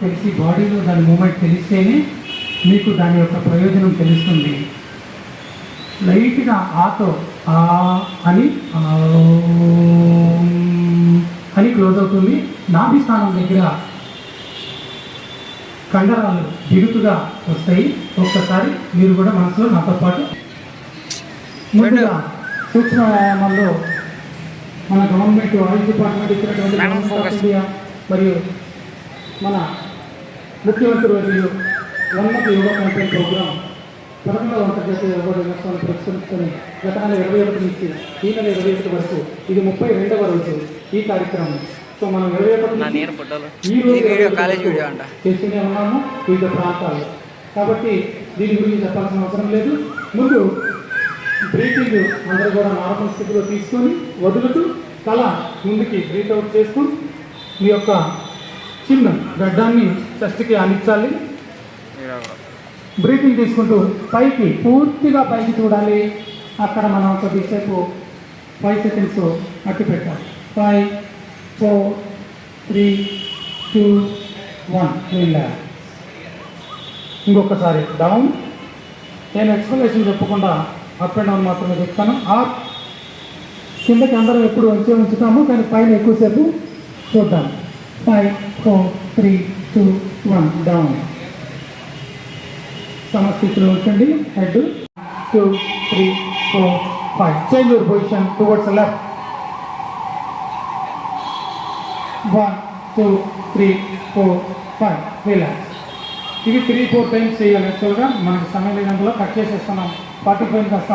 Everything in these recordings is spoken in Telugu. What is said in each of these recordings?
తెలిసి బాడీలో దాని మూమెంట్ తెలిస్తేనే మీకు దాని యొక్క ప్రయోజనం తెలుస్తుంది. లైట్గా ఆతో అని అని క్లోజ్ అవుతుంది. నాభి స్థానం దగ్గర కండరాలు బిగుతుగా వస్తాయి. ఒక్కసారి మీరు కూడా మనసులో నాతో పాటు ముందుగా సూక్ష్మ వ్యాయామాల్లో మన గవర్నమెంట్ ఆయుష్ డిపార్ట్మెంట్ ఇచ్చినటువంటి ఇండియా మరియు మన ముఖ్యమంత్రి వర్యులు ఉన్నత యోగా క్యాంపెయిన్ ప్రోగ్రాం 11వ అంతర్జాతీయ యోగా దినోత్సవాన్ని పురస్కరించుకొని గత నెల 21 నుంచి ఈ నెల 21 వరకు ఇది 32వ రోజు ఈ కార్యక్రమం. సో మనం 21 ఈ రోజు చేస్తూనే ఉన్నాము వివిధ ప్రాంతాల్లో. కాబట్టి దీని గురించి చెప్పాల్సిన అవసరం లేదు. ముందు బ్రీతింగ్ అందరూ కూడా నార్మల్ స్థితిలో తీసుకొని వదులుతూ తల ముందుకి బ్రీత్ అవుట్ చేస్తూ మీ యొక్క చిన్న గడ్డాన్ని చెస్ట్కి ఆనించాలి. బ్రీతింగ్ తీసుకుంటూ పైకి పూర్తిగా పైకి చూడాలి. అక్కడ మనం కొద్దిసేపు 5 సెకండ్స్ అట్టి పెట్టాలి. 5 4 3 2 1 రిలాక్స్. ఇంకొకసారి డౌన్. నేను ఎక్స్ప్లెనేషన్ చెప్పకుండా అప్ అండ్ డౌన్ మాత్రమే చెప్తాను. అప్ కిందకి అందరం ఎప్పుడు వంచే ఉంచుతాము, కానీ పైన ఎక్కువసేపు చూద్దాం. 5 4 3 2 1 డౌన్. సమస్థితిలో ఉంచండి. Head 2 3 4 5. Change your position towards left. 1 2 3 4 5 relax. ఇవి 3-4 టైమ్స్ చేయాలి. యాక్చువల్గా మనకి సమయం లేనందులో కట్ చేసేస్తున్నాం. 45 కాస్త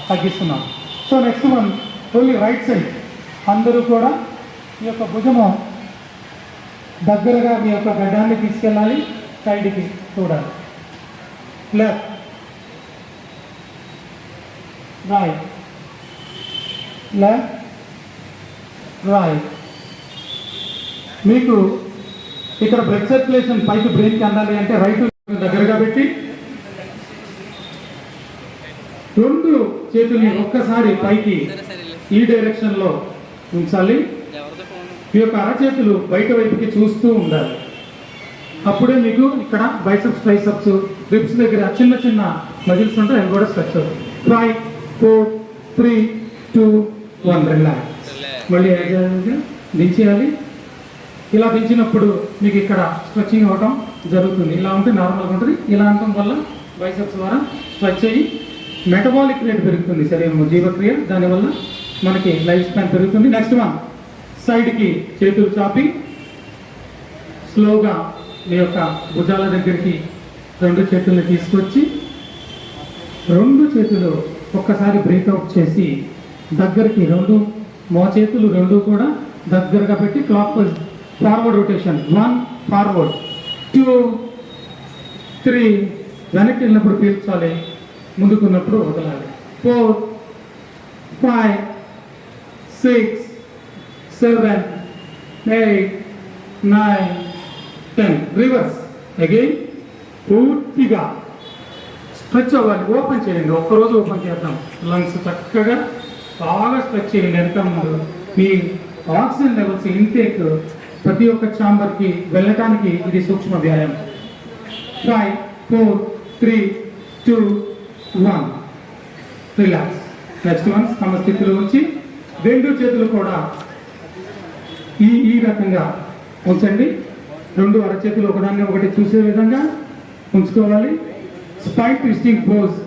తగ్గిస్తున్నాం. So next one only right side. అందరూ కూడా ఈ యొక్క భుజము దగ్గరగా మీ యొక్క గడ్డాన్ని తీసుకెళ్ళాలి. సైడ్కి చూడాలి. Left right left right. మీకు ఇక్కడ బ్లడ్ సర్క్యులేషన్ పైకి బ్రెయిన్కి అందాలి అంటే రైట్ దగ్గరగా పెట్టి 2 చేతుల్ని ఒక్కసారి పైకి ఈ డైరెక్షన్లో ఉంచాలి. ఈ యొక్క అరచేతులు బయట వైపుకి చూస్తూ ఉండాలి. అప్పుడే మీకు ఇక్కడ బైసెప్స్ ట్రైసెప్స్ రిప్స్ దగ్గర చిన్న చిన్న మజిల్స్ ఉంటాయి, అవి కూడా స్ట్రెచ్ అవుతాయి. 5 4 3 2 1 రిలాక్స్. మళ్ళీ దించేయాలి. ఇలా దించినప్పుడు మీకు ఇక్కడ స్ట్రెచ్చింగ్ అవ్వటం జరుగుతుంది. ఇలా ఉంటే నార్మల్గా ఉంటుంది. ఇలా అనటం వల్ల బైసెప్స్ ద్వారా స్ట్రెచ్ అయ్యి మెటబాలిక్ రేట్ పెరుగుతుంది శరీరం జీవక్రియ. దానివల్ల మనకి లైఫ్ స్పాన్ పెరుగుతుంది. నెక్స్ట్ వన్ సైడ్కి చేతులు చాపి స్లోగా మీ యొక్క భుజాల దగ్గరికి 2 చేతుల్ని తీసుకొచ్చి 2 చేతులు ఒక్కసారి బ్రేక్అవుట్ చేసి దగ్గరికి 2 మోచేతులు 2 కూడా దగ్గరగా పెట్టి క్లాక్ ఫార్వర్డ్ రొటేషన్. 1 ఫార్వర్డ్ 2 3 వెనక్కి వెళ్ళినప్పుడు పీల్చాలి, ముందుకున్నప్పుడు వదలాలి. 4 5 6 7 8 9 10. Reverse again. పూర్తిగా స్ట్రెచ్ అవ్వాలి. ఓపెన్ చేయండి. ఒక్కరోజు ఓపెన్ చేద్దాం. లంగ్స్ చక్కగా బాగా స్ట్రెచ్ చేయండి. ఎంత ముందు మీ ఆక్సిజన్ లెవెల్స్ ఇంటేక్ ప్రతి ఒక్క ఛాంబర్కి వెళ్ళటానికి ఇది సూక్ష్మ వ్యాయామం. 5 4 3 2 1 రిలాక్స్. నెక్స్ట్ వన్ సమస్థితిలో ఉంచి 2 చేతులు కూడా ఈ రకంగా ఉంచండి. 2 అరచేతులు ఒకదాన్ని ఒకటి చూసే విధంగా ఉంచుకోవాలి. స్పైన్ ట్విస్టింగ్ పోజ్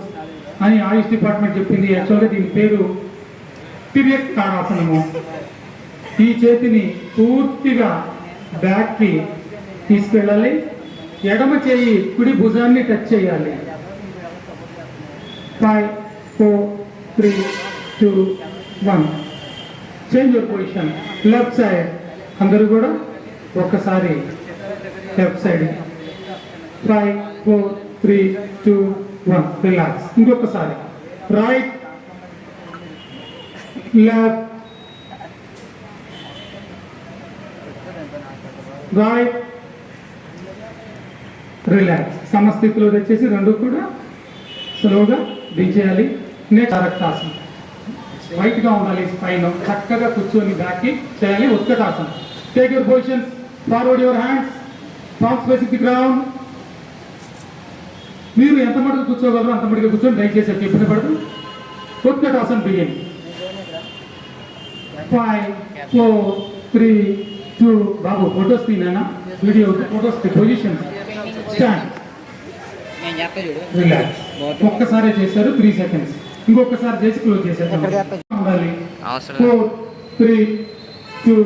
అని ఆయుష్ డిపార్ట్మెంట్ చెప్పింది. యాక్చువల్గా దీని పేరు తిర్యక్ తాడాసనము. ఈ చేతిని పూర్తిగా బ్యాక్కి తీసుకెళ్ళాలి. ఎడమ చేయి కుడి భుజాన్ని టచ్ చేయాలి. 5 4 3 2 1. Change your position. Left side. అందరూ కూడా ఒక్కసారి లెఫ్ట్ సైడ్. 5 4 3 2 1 రిలాక్స్. ఇంకొకసారి రైట్ లెఫ్ట్ రైట్ రిలాక్స్. సమస్థితిలో తెచ్చేసి 2 కూడా స్లోగా దించేయాలి. నెక్స్ట్ కరెక్టాసనం. వైట్గా ఉండాలి. స్పైన్ చక్కగా కూర్చొని బ్యాక్కి చేయాలి. ఉత్కటాసనం. Take your positions. Forward your hands. palms facing the ground. మీరు ఎంత మటుకు కూర్చోగలరో అంత మటుకు కూర్చొని దయచేసి చెప్పిన పడదు. ఉత్కటాసన్ బిగిన్. 5 4 3 2 బాబు ఫోటోస్ తీనా video photos position stand relax. ఒక్కసారి చేశారు 3 సెకండ్స్, ఇంకొకసారి చేసి క్లోజ్ చేసేద్దాం. ఉండాలి. 4 3 2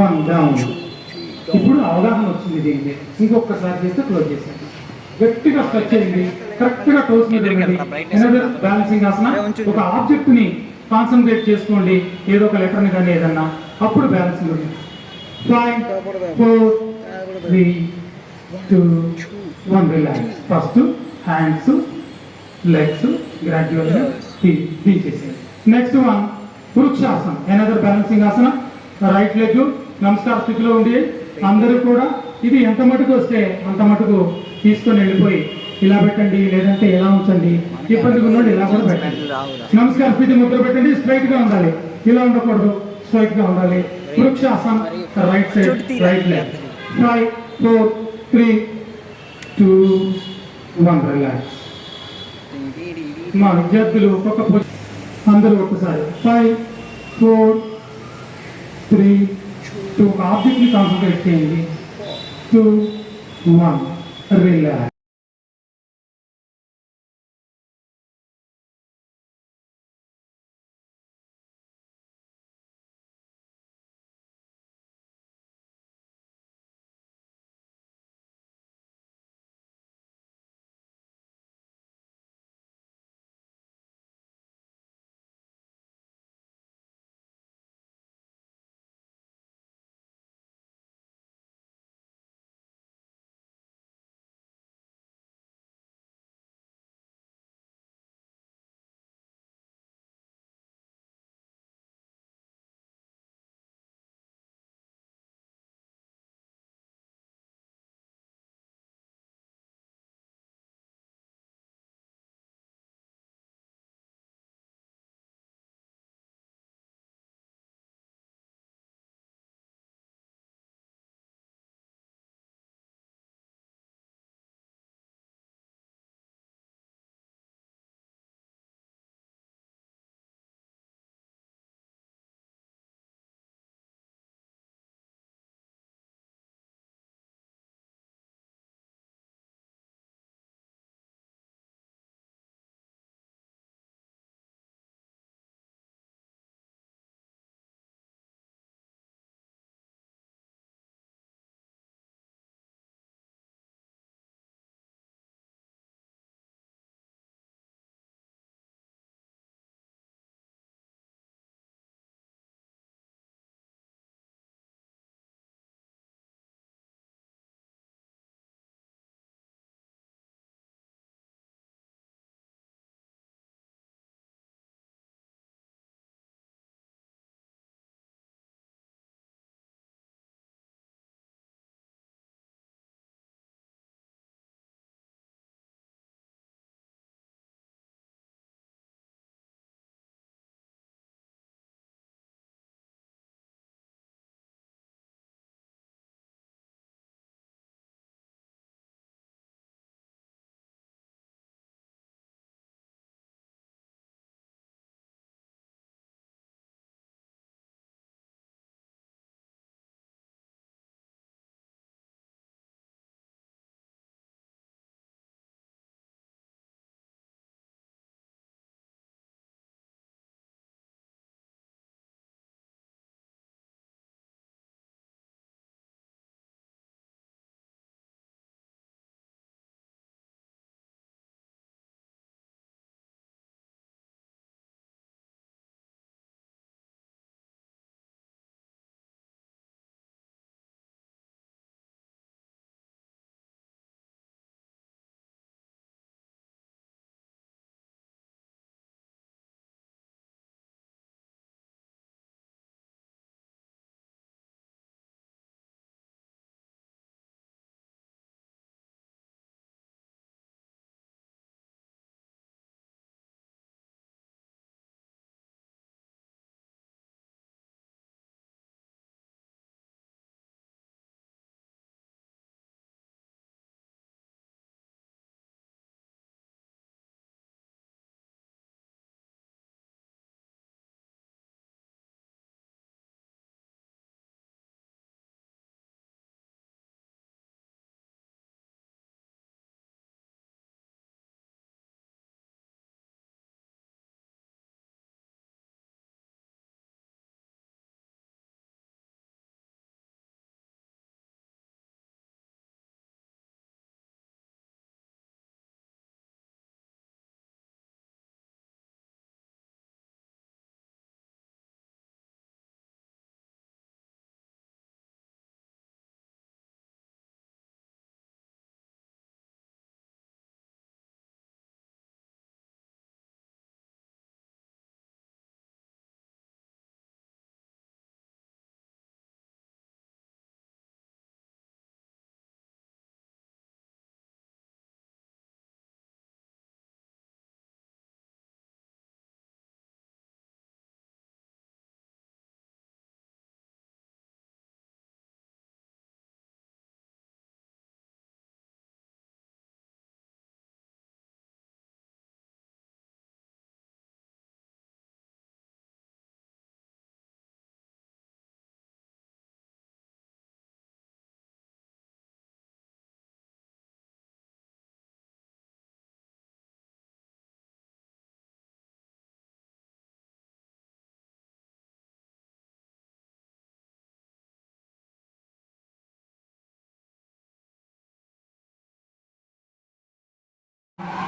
1 డౌన్. ఇప్పుడు అవగాహన వచ్చింది దీనికి. ఇంకొకసారి చేస్తే క్లోజ్ చేసేద్దాం. గట్టిగా స్ట్రెచ్ చేయండి, కరెక్ట్గా టోస్ మీద బ్యాలెన్సింగ్ ఆసన. ఒక ఆబ్జెక్ట్ ని కాన్సన్ట్రేట్ చేసుకోండి, ఏదో ఒక లెటర్ని కానీ ఏదన్నా, అప్పుడు బ్యాలెన్సింగ్ ఉంది. 5 4 3 2 1 రిలాక్స్. ఫస్ట్ హ్యాండ్స్ లెగ్స్ గ్రాడ్యువల్గా తీసేసేది. నెక్స్ట్ వన్ వృక్షాసనం, ఎనదర్ బ్యాలెన్సింగ్ ఆసన. రైట్ లెగ్ నమస్కార స్థితిలో ఉండి అందరూ కూడా ఇది ఎంత మటుకు వస్తే అంత మటుకు తీసుకొని వెళ్ళిపోయి ఇలా పెట్టండి, లేదంటే ఇలా ఉంచండి, ఇబ్బందిగా ఉన్నది ఇలా కూడా పెట్టండి. నమస్కార స్థితి ముద్ర పెట్టండి, స్ట్రైట్ గా ఉండాలి, ఇలా ఉండకూడదు, స్ట్రైట్ గా ఉండాలి. వృక్షాసనం right side right leg. 5 4 3 2 1 relax. మా విద్యార్థులు ఒక్కొక్క అందరూ ఒకసారి 5 4 3 2 ఆబ్జెక్ట్ ని కాన్సన్ట్రేట్ చేయండి. 2 1 relax.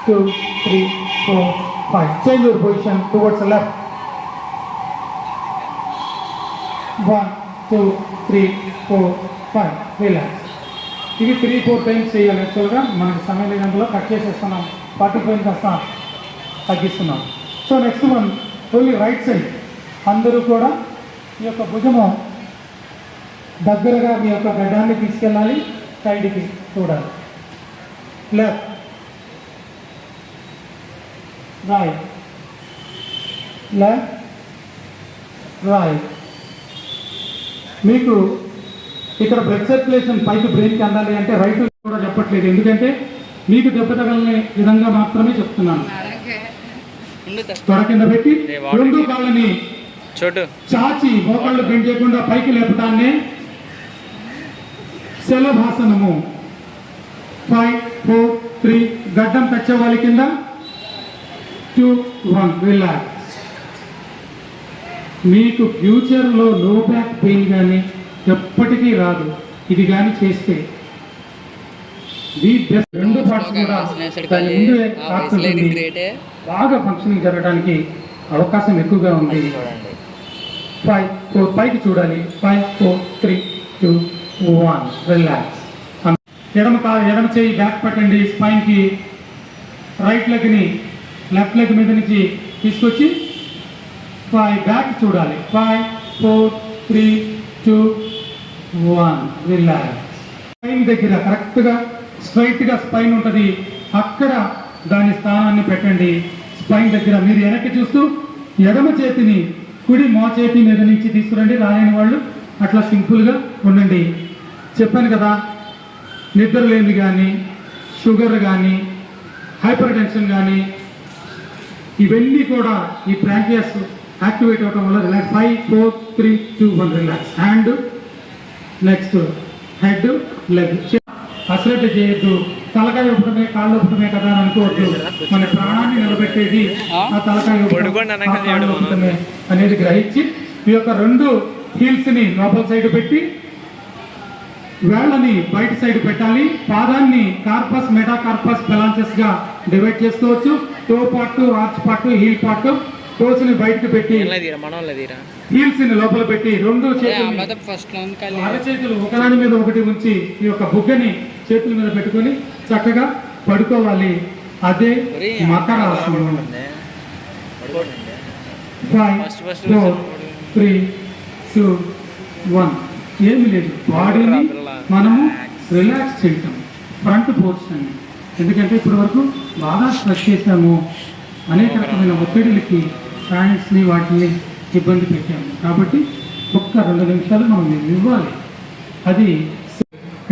2, 3, 4, 5. Change your position towards the left. 1, 2, 3, 4, 5. Relax. ఇవి 3-4 టైమ్స్ చేయాలి. యాక్చువల్గా మనకి సమయం లేనందులో కట్ చేసేస్తున్నాం. 45 కాస్త తగ్గిస్తున్నాం. So next one only right side. అందరూ కూడా ఈ యొక్క భుజము దగ్గరగా మీ యొక్క గడ్డాన్ని తీసుకెళ్ళాలి. సైడ్కి చూడాలి. Left, right, left, right. మీకు ఇక్కడ బ్లడ్ సర్క్యులేషన్ పైకి బ్రెయిన్కి అందాలి అంటే రైట్ కూడా చెప్పట్లేదు, ఎందుకంటే మీకు దెబ్బ తగలనే విధంగా మాత్రమే చెప్తున్నాను. తొడ కింద పెట్టి రెండు కాళ్ళని చాచి మోకాళ్ళు బెండ్ చేయకుండా పైకి లేపటాన్నే శలభాసనము. 5, 4, 3. గడ్డం టచ్ అవ్వాలి కింద. 2, 1. రిలాక్స్. మీకు ఫ్యూచర్లో లో బ్యాక్ పెయిన్ కానీ ఎప్పటికీ రాదు ఇది కానీ చేస్తే. రెండు పార్ట్స్ కూడా దాని ముందే బాగా ఫంక్షనింగ్ జరగడానికి అవకాశం ఎక్కువగా ఉంది. 5, 4. పైకి చూడాలి. 5, 4, 3, 2, 1. రిలాక్స్. ఎడమ చేయి బ్యాక్ పట్టండి స్పైన్కి. రైట్ లెగ్ని లెఫ్ట్ లెగ్ మీద నుంచి తీసుకొచ్చి 5 బ్యాక్ చూడాలి. 5, 4, 3, 2, 1. రిలాక్స్. స్పైన్ దగ్గర కరెక్ట్గా స్ట్రైట్గా స్పైన్ ఉంటుంది, అక్కడ దాని స్థానాన్ని పెట్టండి. స్పైన్ దగ్గర మీరు వెనక్కి చూస్తూ ఎడమ చేతిని కుడి మోచేతి మీద నుంచి తీసుకురండి. రాయని వాళ్ళు అట్లా సింపుల్గా ఉండండి. చెప్పాను కదా, నిద్ర లేని కానీ, షుగర్ కానీ, హైపర్ టెన్షన్ కానీ, ఇవన్నీ కూడా ఈ ప్రాంకియస్ యాక్టివేట్ అవడం వల్ల relax. 5, 4, 3, 2, 1. Relax. Hand, next head, leg. అసలు చేయొద్దు. తలకాయ ఊపటమే కాళ్ళు ఊపటమే కదా అని అనుకోవద్దు. మన ప్రాణాన్ని నిలబెట్టేది ఆ తలకాయ ఊపటమే అనేది గ్రహించి మీ యొక్క రెండు హీల్స్ని లోపల సైడ్ పెట్టి వేళ్ళని బయట సైడ్ పెట్టాలి. పాదాన్ని కార్పస్, మెటాకార్పస్, పెలాంచెస్ గా డివైడ్ చేసుకోవచ్చు. Toe part, arch part, heel part. టోస్ని బయటకు పెట్టి హీల్స్ ని లోపల పెట్టి రెండు చేతులు అరచేతులు ఒకదాని మీద ఒకటి ఉంచి ఈ యొక్క బుగ్గని చేతుల మీద పెట్టుకొని చక్కగా పడుకోవాలి. అదే మకరాసనం. 5, 4, 3, 2, 1. ఏమి లేదు, బాడీని మనము రిలాక్స్ చేయటం. Front portion. ఎందుకంటే ఇప్పటి వరకు బాగా స్ట్రెస్ చేసాము, అనేక రకమైన ఒత్తిడిలకి ఫ్యాన్స్ని వాటిని ఇబ్బంది పెట్టాము. కాబట్టి ఒక్క 2 నిమిషాలు మనం ఇవ్వాలి. అది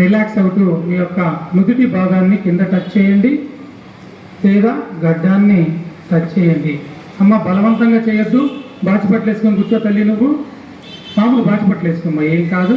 రిలాక్స్ అవుతూ మీ యొక్క నుదుటి భాగాన్ని కింద టచ్ చేయండి లేదా గడ్డాన్ని టచ్ చేయండి. అమ్మ బలవంతంగా చేయొద్దు. బాచిపట్లు వేసుకొని కూర్చో తల్లి. నువ్వు మామూలు బాచిపట్లు వేసుకోమ్మా, ఏం కాదు.